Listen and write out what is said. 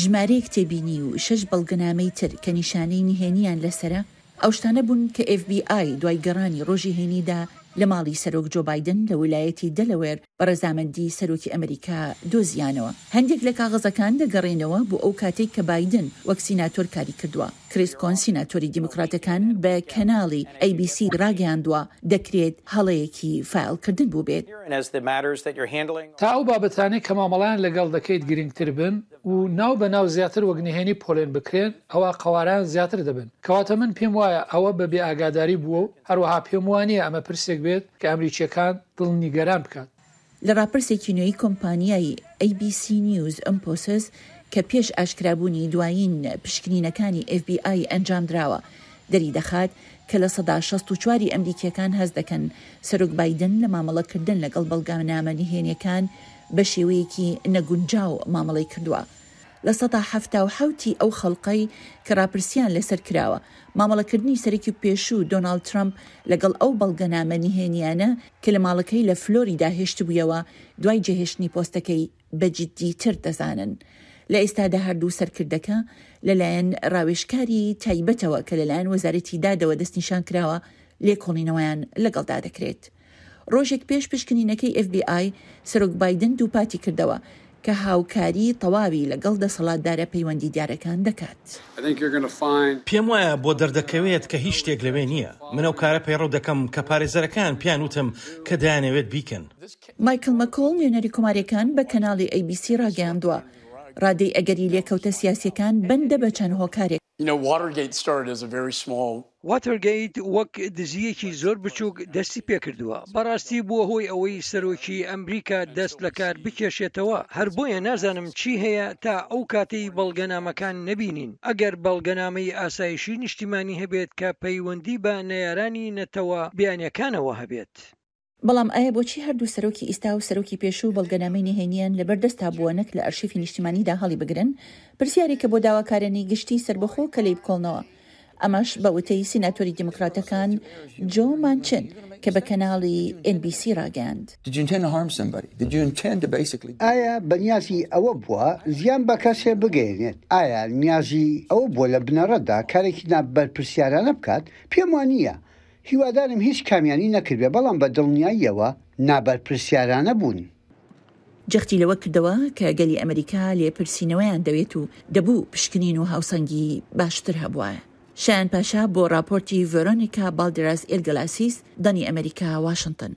ژمارەیەک تێبینی و 6 بەڵگەنامەی تر کە نیشانەی نهێنیان لەسرە ئەو شتانە بوون کە FBI دوای گەڕانی ڕۆژی هێنیدا لە ماڵی سەرۆک جۆ بایدن لە ویلایەتی دەلەوێر بە ڕەزامەندی سەرۆکی ئەمریکا دۆزیانەوە. هەندێک لە کاغەزەکان دەگەڕێنەوە بۆ ئەو کاتێک کە بایدن وەک سیناتۆر کاری کردووە. کریس کۆن سیناتۆری دیموکراتەکان بە کەناڵی ABC ڕاگەیاندووە دەکرێت هەڵەیەکی فایلکردن بوو بێت. تا ئەو بابەتانەی کە مامەڵیان لەگەڵ دەکەیت گرنگتر بن و ناو بە ناو زیاتر وەک نهێنی پۆلێن بکرێن ئەوە قەواران زیاتر دەبن. کەواتە من پێم وایە ئەوە بە بێ ئاگاداری بووە و هەروەها پێم وانە ئەمە پرسێک بێت کە ئەمریکیەکان دڵنیگەران بکات. لە ڕاپرسێکی نوێی کۆمپانیای ABC News ئەمپۆسس کە پێش ئاشکرابوونی دوایین پشکنینەکانی FBI ئەنجام درراوە دەری دەخات کە لە 64 ئەمریکیەکان هەز دەکەن سەرۆک بایدن لە مامەڵەکردن لەگەڵ بەڵگەنامە نهێنیەکان بە شێوەیەکی نەگونجاو مامەڵەی کردووە. لە 1970 ئەو خەڵقەی کە ڕاپرسیان لەسەر کراوە مامەڵەکردنی سەرۆکی پێشوو دۆناڵد ترامپ لەگەڵ ئەو بەڵگەنامە نهێنیانە کە لە ماڵەکەی لە فلۆریدا هێشت بوویەوە دوای جێهێشتنی پۆستەکەی بەجددی تر دەزانن. لە ئێستادا هەردوو سەرکردەکە لەلایەن ڕاوێژکاری تایبەتەوە کە لەلایەن وەزارەتی دادەوە دەستنیشان کراوە لێکۆڵینەوەیان لەگەڵدا دەکرێت. ڕۆژێک پێش پشکنینەکەی FBI سەرۆک بایدن دووپاتی کردەوە کە هاوکاری تەواوی لەگەڵ دەسەڵاتدارە پەیوەندی دیارەکان دەکات. پێم وایە بۆ دەردەکەوێت کە هیچ شتێک لەوێ نییە. من ئەو کارە پەیڕەو دەکەم کە پارێزەرەکان پیان وتم کە دەیانەوێت بیکەن. مایکل مەکۆڵ نوێنەری کۆماریەکان بە کەناڵی ABC ڕاگەیاندووە ڕادەی ئەگەری لێکەوتە سیاسیەکان بەندە بە چەند هۆکارێک. واتەرگەیت وەک دزیەکی زۆر بچووک دەستی پێکردووە. بەڕاستی بووە هۆی ئەوەی سەرۆکی ئەمریکا دەست لە کار بکێشێتەوە. هەر بۆیە نازانم چی هەیە تا ئەو کاتەی بەڵگەنامەکان نەبینین. ئەگەر بەڵگەنامەی ئاسایشی نیشتیمانی هەبێت کە پەیوەندی بە نەیارانی نەتەوە بیانیەکانەوە هەبێت. بەڵام ئایا بۆچی هەردوو سەرۆکی ئیستا و سەرۆکی پێشوو بەڵگەنامەی نهێنیان لەبەردەستا بووە نەک لە ئەرشیفی نیشتیمانیدا هەڵی بگرن؟ پرسیارێکە بۆ داواکارانی گشتی سربەخۆ کە لێی بکۆڵنەوە. ئەمەش بە وتەی سیناتۆری دیموکراتەکان جۆ مانچن کە بە کەناڵی NBC ڕاگەاند. ئایا بەنیازی ئەوە بووە زیان بە کەسێ بگەێنێت؟ ئایا نیازی ئەوە بووە لە بنەڕەتدا کارێکی نابەرپرسیارانە بکات؟ پێم وانە. هیوادارم هیچ کامیانی نەکردێ بەڵام بە دڵنیاییەوە نابەرپرسیارانە بوون. جەختی لەوە کردەوە کە گەلی ئەمریکا لێپرسینەوەیان دەوێت و دەبوو پشکنین و هاوسەنگی باشتر هەبووە. شایان پاشا بۆ راپۆرتی ڤێرۆنیکا بالدراس ئێلگەلاسیس دەنی ئەمریکا واشنگتن.